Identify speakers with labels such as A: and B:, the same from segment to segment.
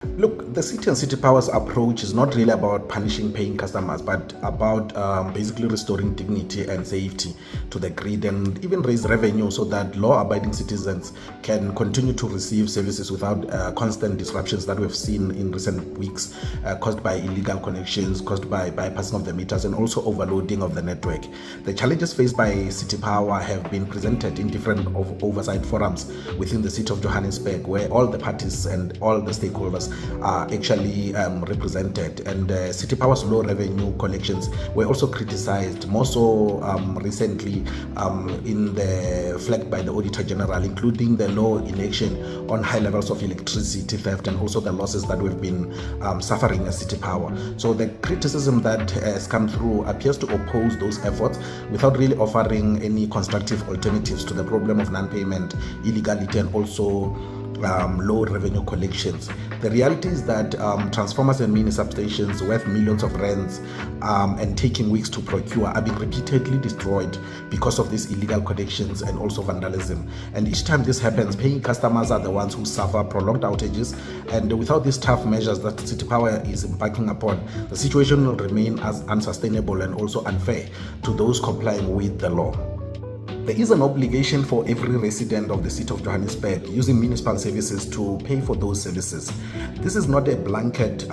A: Look, the City and City Power's approach is not really about punishing paying customers, but about basically restoring dignity and safety to the grid and even raise revenue so that law-abiding citizens can continue to receive services without constant disruptions that we've seen in recent weeks caused by illegal connections, caused by bypassing of the meters and also overloading of the network. The challenges faced by City Power have been presented in different oversight forums within the city of Johannesburg, where all the parties and all the stakeholders are actually represented, and City Power's low revenue collections were also criticized, more so recently in the flagged by the Auditor General, including the low inaction on high levels of electricity theft and also the losses that we've been suffering as City Power. So the criticism that has come through appears to oppose those efforts without really offering any constructive alternatives to the problem of non-payment, illegality and also low revenue collections. The reality is that transformers and mini substations worth millions of rands and taking weeks to procure are being repeatedly destroyed because of these illegal connections and also vandalism. And each time this happens, paying customers are the ones who suffer prolonged outages, and without these tough measures that City Power is embarking upon, the situation will remain as unsustainable and also unfair to those complying with the law. There is an obligation for every resident of the city of Johannesburg using municipal services to pay for those services. This is not a blanket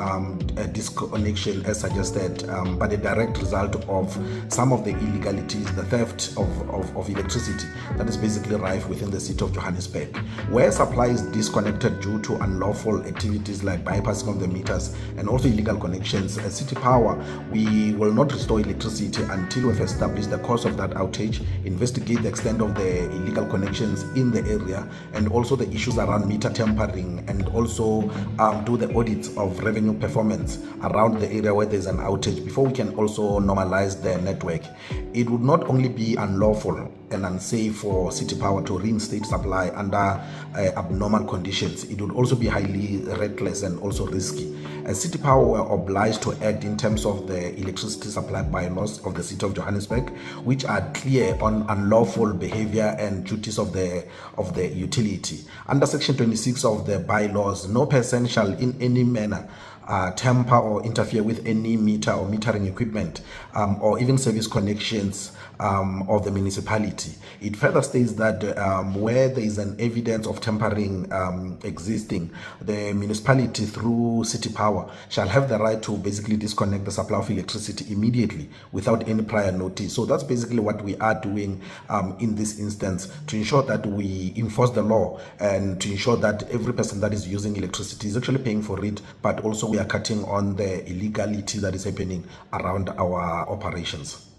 A: disconnection as suggested, but a direct result of some of the illegalities, the theft of electricity that is basically rife within the city of Johannesburg. Where supply is disconnected due to unlawful activities like bypassing of the meters and also illegal connections, as City Power, we will not restore electricity until we've established the cause of that outage, investigate the extent of the illegal connections in the area and also the issues around meter tampering, and also do the audits of revenue performance around the area where there's an outage before we can also normalize the network. It would not only be unlawful and unsafe for City Power to reinstate supply under abnormal conditions, it would also be highly reckless and also risky. As City Power were obliged to act in terms of the electricity supply bylaws of the city of Johannesburg, which are clear on unlawful behavior and duties of the utility. Under Section 26 of the bylaws, no person shall in any manner tamper or interfere with any meter or metering equipment or even service connections of the municipality. It further states that where there is an evidence of tampering existing, the municipality through City Power shall have the right to basically disconnect the supply of electricity immediately without any prior notice. So that's basically what we are doing in this instance, to ensure that we enforce the law and to ensure that every person that is using electricity is actually paying for it, but also we are cutting on the illegality that is happening around our operations.